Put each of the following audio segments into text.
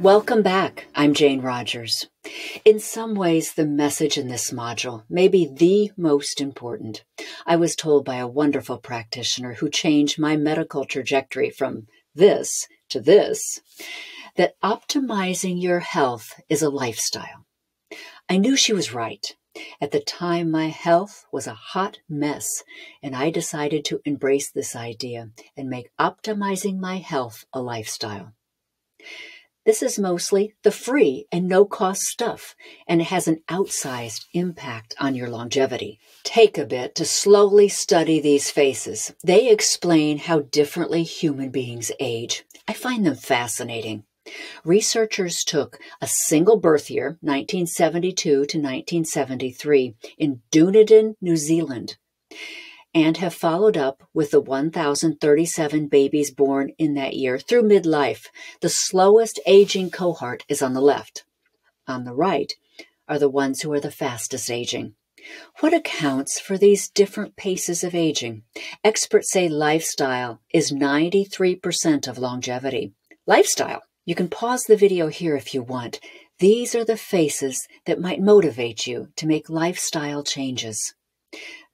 Welcome back. I'm Jane Rogers. In some ways, the message in this module may be the most important. I was told by a wonderful practitioner who changed my medical trajectory from this to this, that optimizing your health is a lifestyle. I knew she was right. At the time, my health was a hot mess, and I decided to embrace this idea and make optimizing my health a lifestyle. This is mostly the free and no-cost stuff, and it has an outsized impact on your longevity. Take a bit to slowly study these faces. They explain how differently human beings age. I find them fascinating. Researchers took a single birth year, 1972 to 1973, in Dunedin, New Zealand, and have followed up with the 1,037 babies born in that year through midlife. The slowest aging cohort is on the left. On the right are the ones who are the fastest aging. What accounts for these different paces of aging? Experts say lifestyle is 93% of longevity. Lifestyle. You can pause the video here if you want. These are the faces that might motivate you to make lifestyle changes.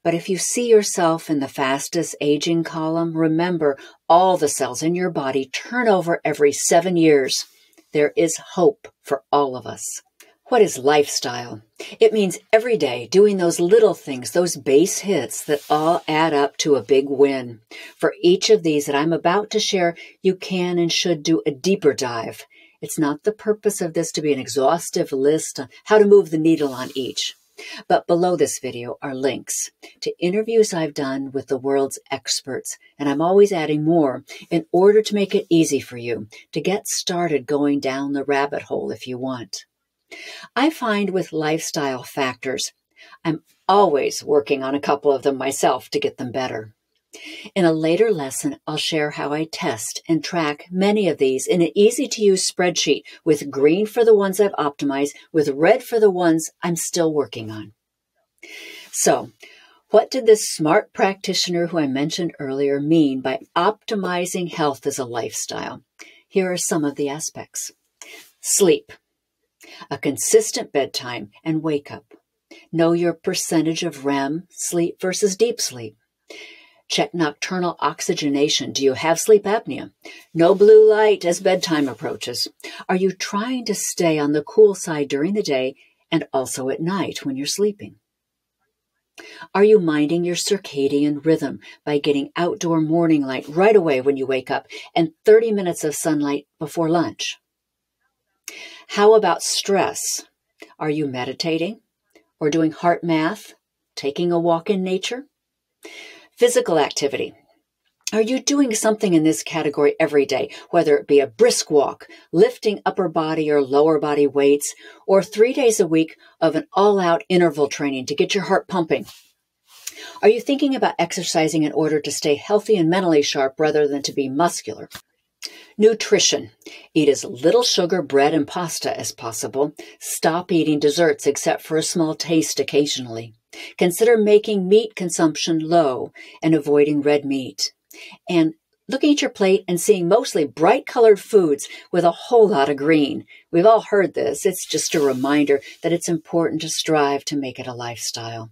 But if you see yourself in the fastest aging column, remember all the cells in your body turn over every 7 years. There is hope for all of us. What is lifestyle? It means every day doing those little things, those base hits that all add up to a big win. For each of these that I'm about to share, you can and should do a deeper dive. It's not the purpose of this to be an exhaustive list on how to move the needle on each. But below this video are links to interviews I've done with the world's experts, and I'm always adding more in order to make it easy for you to get started going down the rabbit hole if you want. I find with lifestyle factors, I'm always working on a couple of them myself to get them better. In a later lesson, I'll share how I test and track many of these in an easy-to-use spreadsheet with green for the ones I've optimized, with red for the ones I'm still working on. So, what did this smart practitioner who I mentioned earlier mean by optimizing health as a lifestyle? Here are some of the aspects. Sleep. A consistent bedtime and wake up. Know your percentage of REM sleep versus deep sleep. Check nocturnal oxygenation. Do you have sleep apnea? No blue light as bedtime approaches. Are you trying to stay on the cool side during the day and also at night when you're sleeping? Are you minding your circadian rhythm by getting outdoor morning light right away when you wake up and 30 minutes of sunlight before lunch? How about stress? Are you meditating or doing heart math, taking a walk in nature? Physical activity. Are you doing something in this category every day, whether it be a brisk walk, lifting upper body or lower body weights, or 3 days a week of an all-out interval training to get your heart pumping? Are you thinking about exercising in order to stay healthy and mentally sharp rather than to be muscular? Nutrition. Eat as little sugar, bread, and pasta as possible. Stop eating desserts except for a small taste occasionally. Consider making meat consumption low and avoiding red meat. And looking at your plate and seeing mostly bright-colored foods with a whole lot of green. We've all heard this. It's just a reminder that it's important to strive to make it a lifestyle.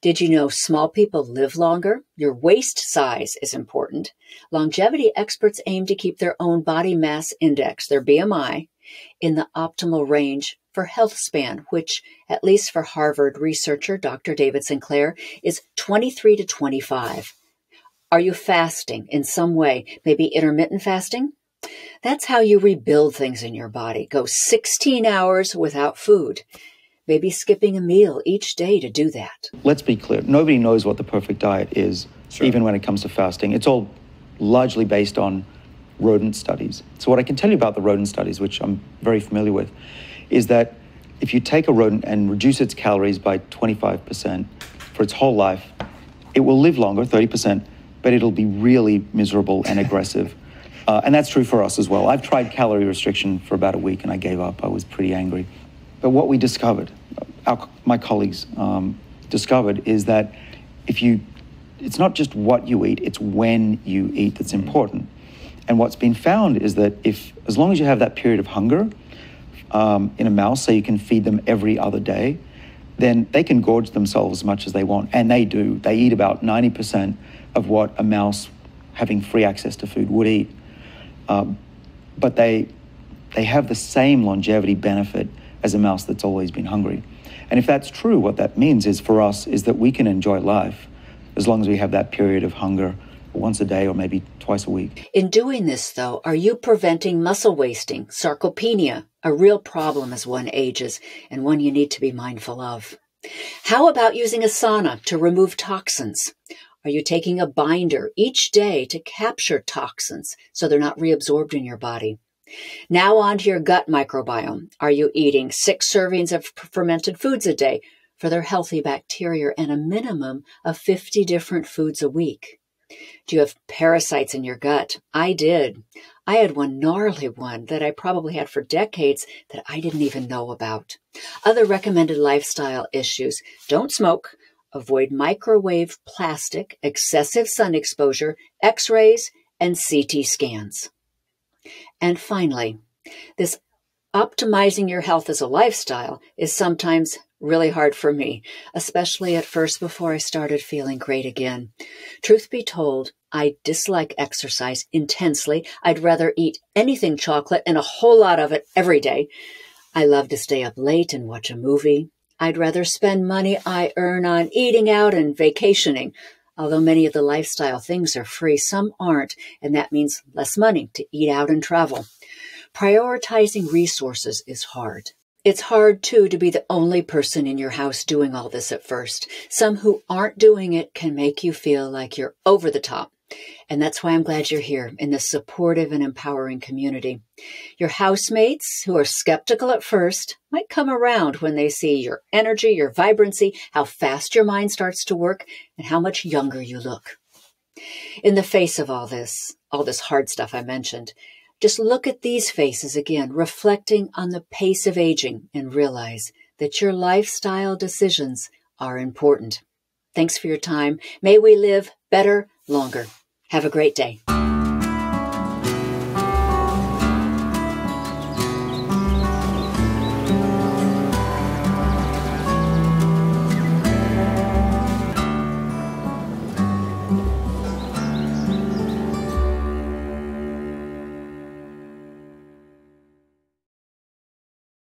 Did you know small people live longer? Your waist size is important. Longevity experts aim to keep their own body mass index, their BMI, in the optimal range for healthspan, which, at least for Harvard researcher Dr. David Sinclair, is 23 to 25. Are you fasting in some way? Maybe intermittent fasting? That's how you rebuild things in your body. Go 16 hours without food. Maybe skipping a meal each day to do that. Let's be clear. Nobody knows what the perfect diet is, sure, even when it comes to fasting. It's all largely based on rodent studies. So what I can tell you about the rodent studies, which I'm very familiar with, is that if you take a rodent and reduce its calories by 25% for its whole life, it will live longer, 30%, but it'll be really miserable and aggressive. And that's true for us as well. I've tried calorie restriction for about a week and I gave up. I was pretty angry. But what we discovered, my colleagues discovered, is that it's not just what you eat, it's when you eat that's important. And what's been found is that as long as you have that period of hunger in a mouse, so you can feed them every other day, then they can gorge themselves as much as they want. And they do. They eat about 90% of what a mouse having free access to food would eat. But they have the same longevity benefit as a mouse that's always been hungry. And if that's true, what that means is for us is that we can enjoy life as long as we have that period of hunger once a day or maybe twice a week. In doing this, though, are you preventing muscle wasting, sarcopenia, a real problem as one ages and one you need to be mindful of? How about using a sauna to remove toxins? Are you taking a binder each day to capture toxins so they're not reabsorbed in your body? Now on to your gut microbiome. Are you eating 6 servings of fermented foods a day for their healthy bacteria and a minimum of 50 different foods a week? Do you have parasites in your gut? I did. I had one gnarly one that I probably had for decades that I didn't even know about. Other recommended lifestyle issues: don't smoke, avoid microwave plastic, excessive sun exposure, x-rays, and CT scans. And finally, this optimizing your health as a lifestyle is sometimes really hard for me, especially at first before I started feeling great again. Truth be told, I dislike exercise intensely. I'd rather eat anything chocolate and a whole lot of it every day. I love to stay up late and watch a movie. I'd rather spend money I earn on eating out and vacationing. Although many of the lifestyle things are free, some aren't, and that means less money to eat out and travel. Prioritizing resources is hard. It's hard, too, to be the only person in your house doing all this at first. Some who aren't doing it can make you feel like you're over the top. And that's why I'm glad you're here in this supportive and empowering community. Your housemates, who are skeptical at first, might come around when they see your energy, your vibrancy, how fast your mind starts to work, and how much younger you look. In the face of all this hard stuff I mentioned, just look at these faces again, reflecting on the pace of aging, and realize that your lifestyle decisions are important. Thanks for your time. May we live better, longer. Have a great day.